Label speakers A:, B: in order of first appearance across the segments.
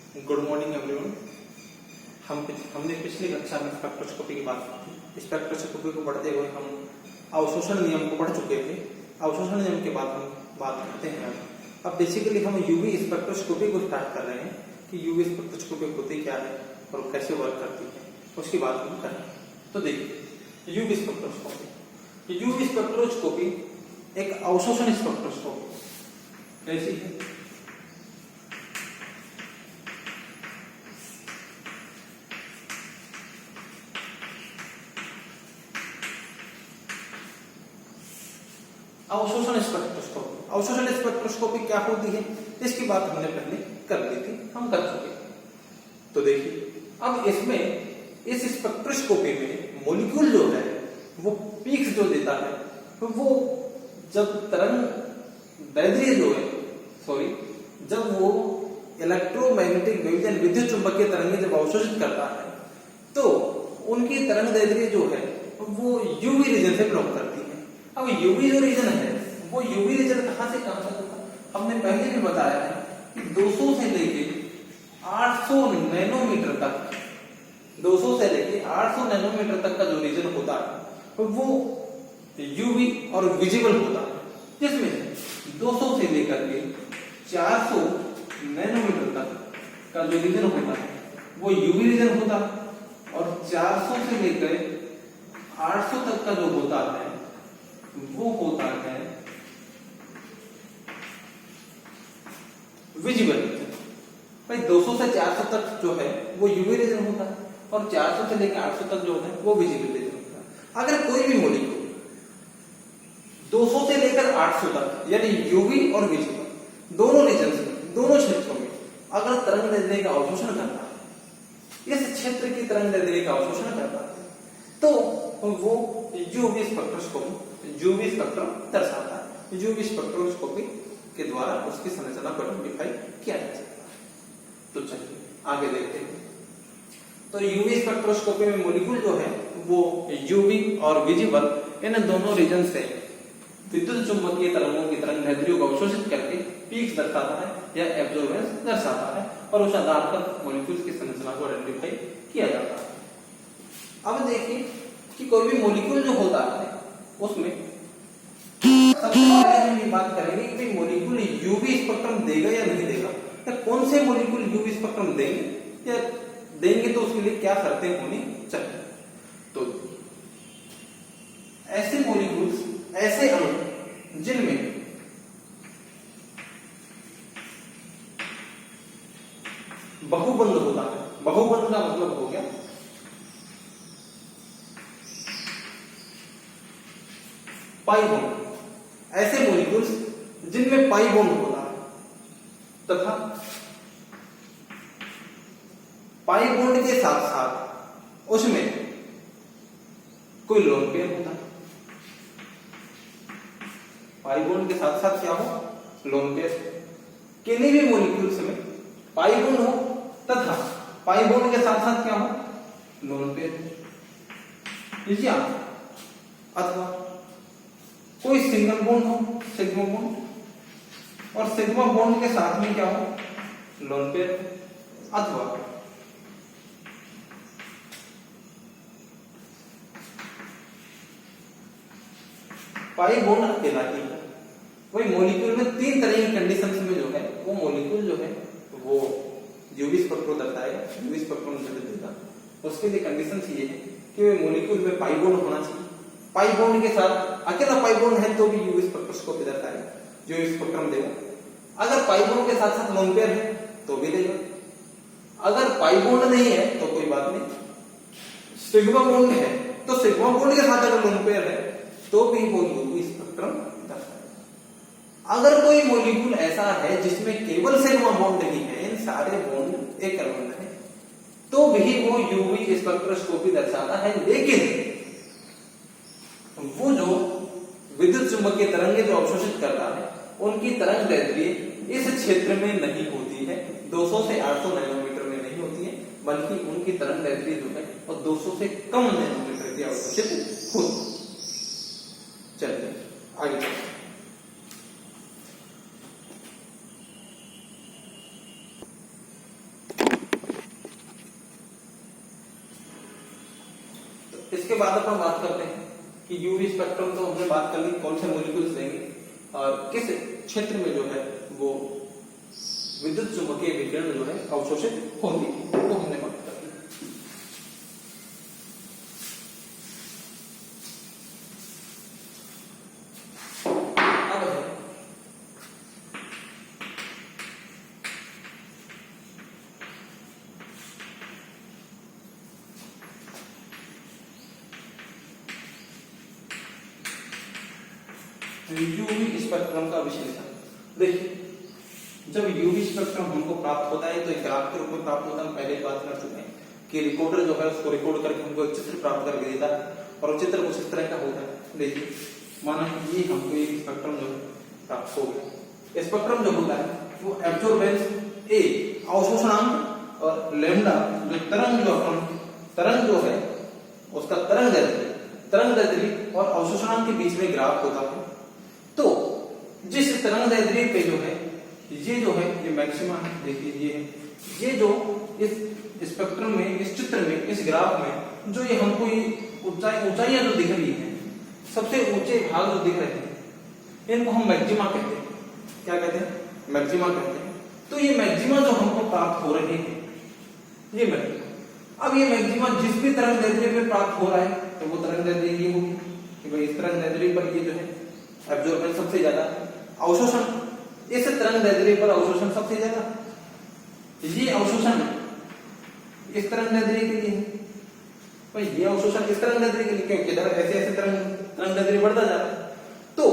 A: Good morning everyone. हमने पिछली कक्षा में स्पेक्ट्रोस्कोपी की बात की थी। स्पेक्ट्रोस्कोपी को पढ़ते हुए हम अवशोषण नियम को पढ़ चुके थे। अवशोषण नियम के बाद हम बात करते हैं अब बेसिकली हम यूवी स्पेक्ट्रोस्कोपी को स्टार्ट कर रहे हैं कि यूवी स्पेक्ट्रोस्कोपी होती क्या है और कैसे वर्क करती है, उसकी बात हम करें। तो देखिए यूवी स्पेक्ट्रोस्कोपी एक अवशोषण स्पेक्ट्रोस्कोपी कैसी है। अवशोषण स्पेक्ट्रोस्कोपी क्या होती है इसकी बात हमने पहले कर ली थी, हम कर चुके। तो देखिए अब इसमें इस स्पेक्ट्रोस्कोपी में मॉलिक्यूल जो है वो पीक्स जो देता है वो जब तरंग दैर्ध्य जो है जब वो इलेक्ट्रोमैग्नेटिक वेव या विद्युत चुंबकीय तरंगें जब अवशोषित करता है तो उनकी तरंग दैर्ध्य जो है वो यूवी रीजन से बिलोंग करती है। अब यूवी जो रीजन है वो यूवी रीजन कहां से कहां तक होता है हमने पहले भी बताया है कि 200 से लेके 800 नैनोमीटर तक 200 से लेके 800 नैनोमीटर तक का जो रीजन होता है वो यूवी और विजिबल होता है, जिसमें 200 से लेकर के 400 नैनोमीटर तक का जो रीजन होता है वो यूवी रीजन होता है और 400 से लेकर 800 तक का जो होता है वो होता है विजिबल। भाई 200 से 400 तक जो है वो यूवी रीजन होता है और 400 से लेकर 800 तक जो है वो विजिबल रीजन होता है। अगर कोई भी मॉलिक्यूल 200 से लेकर 800 तक यानी यूवी और विजिबल दोनों रीजन दोनों क्षेत्रों में अगर तरंग दैर्ध्य का अवशोषण करता है, इस क्षेत्र की तरंग दैर्ध्य का अवशोषण करता है तो वो यूवी स्पेक्ट्रम दर्शाता है। यूवी स्पेक्ट्रोस्कोपी के द्वारा उसकी संरचना को आइडेंटिफाई किया जा सकता है। तो चलिए आगे देखते हैं। तो यूवी स्पेक्ट्रोस्कोपी में मॉलिक्यूल जो है वो यूवी और विजिबल इन दोनों रीजन से विद्युत चुंबकीय तरंगों की तरंग दैर्ध्यों को अवशोषित करके पीक्स दर्शाता है या एब्जॉर्बेंस दर्शाता है और उस आधार पर मॉलिक्यूल्स की संरचना को आइडेंटिफाई किया जाता है। अब देखिए कि कोई भी मॉलिक्यूल जो होता है उसमें सबसे पहले हम ये बात करेंगे कि मॉलिक्यूल यूवी स्पेक्ट्रम देगा या नहीं देगा, या कौन से मॉलिक्यूल यूवी स्पेक्ट्रम देंगे या देंगे तो उसके लिए क्या शर्तें होनी चाहिए। तो ऐसे मॉलिक्यूल्स ऐसे अणु जिनमें बहुबंध होता है, बहुबंध का मतलब हो गया पाई बॉन्ड, ऐसे मॉलिक्यूल्स जिनमें पाई बॉन्ड होता है तथा पाई बॉन्ड के साथ साथ उसमें कोई लोन पेयर होता है। पाई बॉन्ड के साथ साथ क्या हो लोन पेयर। किन्हीं भी मॉलिक्यूल्स में पाई बॉन्ड हो तथा पाई बॉन्ड के साथ साथ क्या हो लोन पेयर, या अथवा कोई सिंगल बॉन्ड हो सिग्मा बॉन्ड और सिग्मा बॉन्ड के साथ में क्या हो लोन पेयर, अथवा पाई बॉन्ड अकेला ही है। वही मॉलिक्यूल में तीन तरह की कंडीशंस में जो है वो मॉलिक्यूल जो है वो यूवी स्पेक्ट्रम दर्शाएगा, यूवी स्पेक्ट्रम देगा। उसके लिए कंडीशंस ये है कि वे मॉलिक्यूल में पाई बॉन्ड होना चाहिए। पाई बॉन्ड के साथ अकेला पाई बॉन्ड है तो भी यूवी स्पेक्ट्रोस्कोपी दर्शाएगा, यूवी स्पेक्ट्रम देगा। अगर पाई बॉन्ड के साथ साथ लोन पेयर है तो भी देगा। अगर पाई बॉन्ड नहीं है तो कोई बात नहीं, सिग्मा बॉन्ड है तो सिग्मा बॉन्ड के साथ अगर लोन पेयर है तो भी वो यूवी स्पेक्ट्रम दर्शाएगा। अगर कोई मॉलिक्यूल ऐसा है जिसमें केवल सिग्मा बॉन्ड ही है, इन सारे बॉन्ड एक कार्बन है, तो भी वो यूवी स्पेक्ट्रोस्कोपी दर्शाता है। लेकिन वो जो विद्युत चुंबकीय तरंगें जो अवशोषित करता है उनकी तरंग दैर्ध्य इस क्षेत्र में नहीं होती है, 200 से 800 नैनोमीटर में नहीं होती है, बल्कि उनकी तरंग दैर्ध्य जो है वो 200 से कम नैनोमीटर की अवशोषित होती है। चलिए आगे इसके बाद अपन बात करते हैं कि यूवी स्पेक्ट्रम तो हमने बात कर ली, कौन से मॉलिक्यूल्स रहेंगे और किस क्षेत्र में जो है वो विद्युत चुंबकीय विकिरण जो है अवशोषित होती है, वो हमने बात कर ली। अब है यूवी स्पेक्ट्रम का विश्लेषण। देखिए, जब यूवी स्पेक्ट्रम हमको प्राप्त होता है तो एक ग्राफ के रूप में प्राप्त होता है। हम पहले बात कर चुके हैं कि रिकॉर्डर जो है उसको रिकॉर्ड करके हमको एक चित्र प्राप्त करके देता है और वो चित्र कुछ इस तरह का होता है। देखिए, माना कि ये हमको एक स्पेक्ट्रम जो है प्राप्त हो गया। स्पेक्ट्रम जो होता है वो एब्जॉर्बेंस ए अवशोषणांक और लैम्डा जो तरंग जो है उसका तरंग दैर्ध्य और अवशोषणांक के बीच में ग्राफ होता है। तो जिस तरंग दैर्ध्य पे जो है ये मैक्सिमा है। देखिए ये जो इस स्पेक्ट्रम में, इस चित्र में, इस ग्राफ में जो ये हमको ये ऊंचाइयां जो दिख रही हैं, सबसे ऊंचे भाग जो दिख रहे हैं, इनको हम मैक्सिमा कहते हैं। क्या कहते हैं? मैक्सिमा कहते हैं। तो ये मैक्सिमा जो हमको प्राप्त हो रहे हैं, ये मैक्सिमा। अब ये मैक्सिमा जिस भी तरंग दैर्ध्य पे प्राप्त हो रहा है तो वो तरंग दैर्ध्य ये होगी कि भाई इस तरंग दैर्ध्य पर ये जो है एब्जॉर्बेंस सबसे ज्यादा, अवशोषण इस तरंग दैर्ध्य पर अवशोषण सबसे ज्यादा। ये अवशोषण इस तरंग दैर्ध्य के लिए है, भाई ये अवशोषण इस तरंग दैर्ध्य के लिए, क्योंकि इधर ऐसे तरंग दैर्ध्य बढ़ता जा रहा है। तो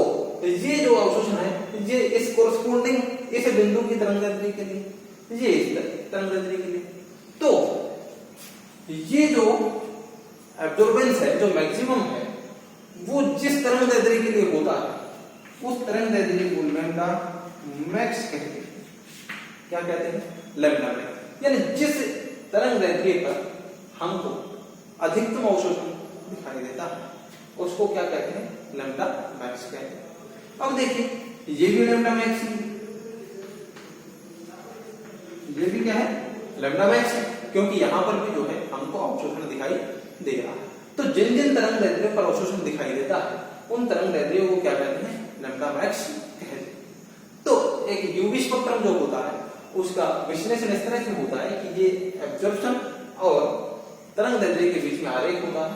A: ये जो अवशोषण है ये इस कोरस्पोंडिंग इस बिंदु की तरंग दैर्ध्य के लिए, ये इस तरंग दैर्ध्य के लिए। तो ये जो एब्जॉर्बेंस है, जो मैक्सिमम है, वो जिस तरंग दैर्ध्य के लिए होता है उस तरंग दैर्ध्य को लैम्डा मैक्स कहते हैं। क्या कहते हैं? Lambda max. यानी जिस तरंग दैर्ध्य पर हमको अधिकतम अवशोषण दिखाई देता है उसको क्या कहते हैं? लैम्डा मैक्स कहते हैं। अब देखिए, ये भी लैम्डा मैक्स है, ये भी क्या है? लैम्डा मैक्स है, क्योंकि यहां पर भी जो है हमको अवशोषण दिखाई दे रहा है। तो जिन जिन तरंग दैर्ध्य पर अवशोषण दिखाई देता है उन तरंग दैर्ध्य को क्या कहते हैं? लैम्डा मैक्स कहते हैं। तो एक यूवी स्पेक्ट्रम जो होता है उसका विश्लेषण इस तरह से होता है कि ये एब्जॉर्प्शन और तरंग दैर्ध्य के बीच में आरेख होता है,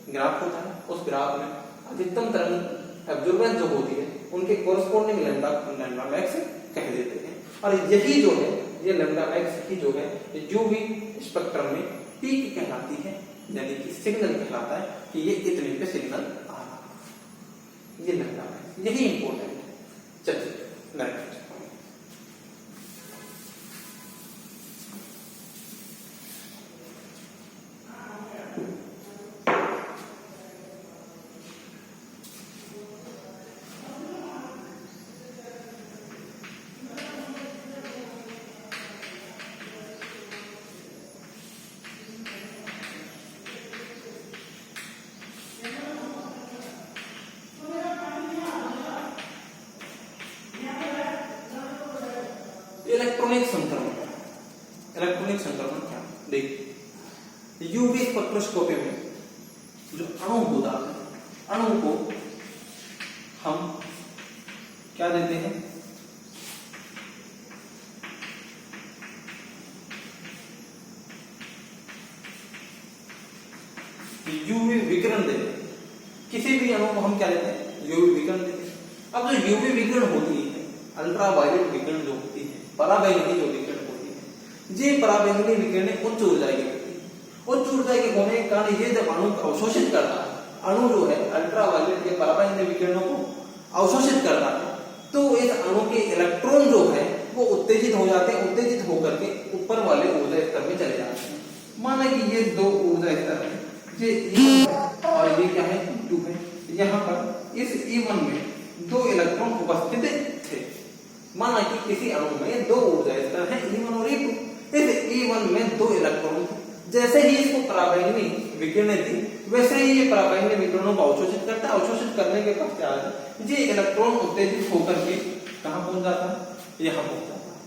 A: ग्राफ होता है। उस ग्राफ में अधिकतम तरंग एब्जॉर्बेंस जो होती है उनके कोरस्पोंडिंग लैम्डा मैक्स कह देते हैं। और यही जो है ये लैम्डा मैक्स की जो है यूवी स्पेक्ट्रम में पीक कहलाती है, यानी कि सिग्नल कहलाता है कि ये इतने पे सिग्नल आ रहा है। ये लैम्डा मैक्स, यही इंपॉर्टेंट है। चलिए नेक्स्ट। इलेक्ट्रॉनिक संक्रमण क्या? देखिए, यूवी स्पेक्ट्रोस्कोपी में जो अणु होता है, अणु को हम क्या देते हैं? यूवी विकिरण देते हैं। किसी भी अणु को हम क्या देते हैं? यूवी विकिरण देते हैं। अब जो यूवी विकिरण होती है, अल्ट्रावायलेट विकिरण जो होती है, पराबैंगनी जो विकिरण होती है, ये पराबैंगनी विकिरण उच्च ऊर्जा की होती है। उच्च ऊर्जा के होने के कारण ये जब अणु को अवशोषित करता है, अणु जो है अल्ट्रावायलेट या पराबैंगनी विकिरणों को अवशोषित करता है, तो इस अणु के इलेक्ट्रॉन जो है वो उत्तेजित हो जाते हैं। उत्तेजित होकर के ऊपर वाले ऊर्जा स्तर में चले जाते हैं। माना कि ये दो ऊर्जा स्तर है, ये E1 और ये क्या है? E2 है। यहाँ पर इस E1 में दो इलेक्ट्रॉन उपस्थित थे। माना कि किसी अणु में दो ऊर्जा स्तर है, E1 और E2। इस E1 में दो इलेक्ट्रॉन थे। जैसे ही इसको पराबैंगनी विकिरण दी, वैसे ही ये पराबैंगनी विकिरणों को अवशोषित करता है। अवशोषित करने के पश्चात ये इलेक्ट्रॉन उत्तेजित होकर के कहां पहुंच जाता है? यहाँ पहुंच जाता है।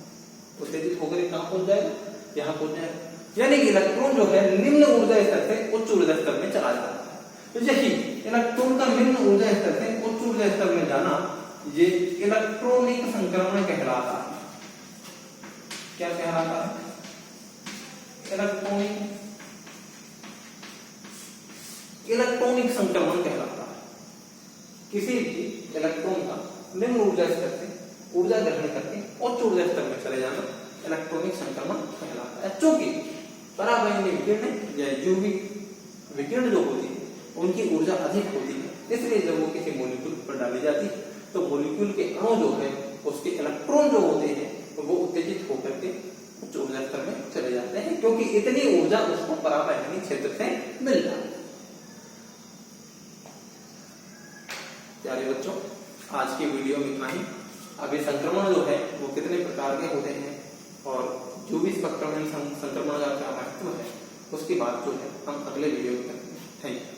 A: उत्तेजित होकर कहां पहुंच जाएगा? यहाँ पहुंच जाएगा। यानी कि इलेक्ट्रॉन जो है निम्न ऊर्जा स्तर से उच्च ऊर्जा स्तर में चला जाता है। तो यही इलेक्ट्रॉन का निम्न ऊर्जा स्तर से उच्च ऊर्जा स्तर में जाना ये इलेक्ट्रॉनिक संक्रमण कहलाता है। क्या कहलाता है? इलेक्ट्रॉनिक संक्रमण कहलाता है। किसी भी इलेक्ट्रॉन का निम्न ऊर्जा स्तर से ऊर्जा ग्रहण करके उच्च ऊर्जा स्तर में चले जाना इलेक्ट्रॉनिक संक्रमण कहलाता है। चूंकि परावैंगनी विकिरण या यूवी विकिरण जो होती है उनकी ऊर्जा अधिक होती है, इसलिए जब वो किसी मॉलिक्यूल पर डाली जाती है तो मॉलिक्यूल के अणु जो है उसके इलेक्ट्रॉन जो होते हैं वो उत्तेजित होकर के उच्च ऊर्जा स्तर में चले जाते हैं, क्योंकि इतनी ऊर्जा उसको परावैंगनी क्षेत्र से मिल जाती है। प्यारे बच्चों, आज की वीडियो में इतना ही। अभी संक्रमण जो है वो कितने प्रकार के होते हैं और यूवी स्पेक्ट्रम में संक्रमण का क्या महत्व है उसकी बात जो है हम अगले वीडियो में करेंगे। Thank you.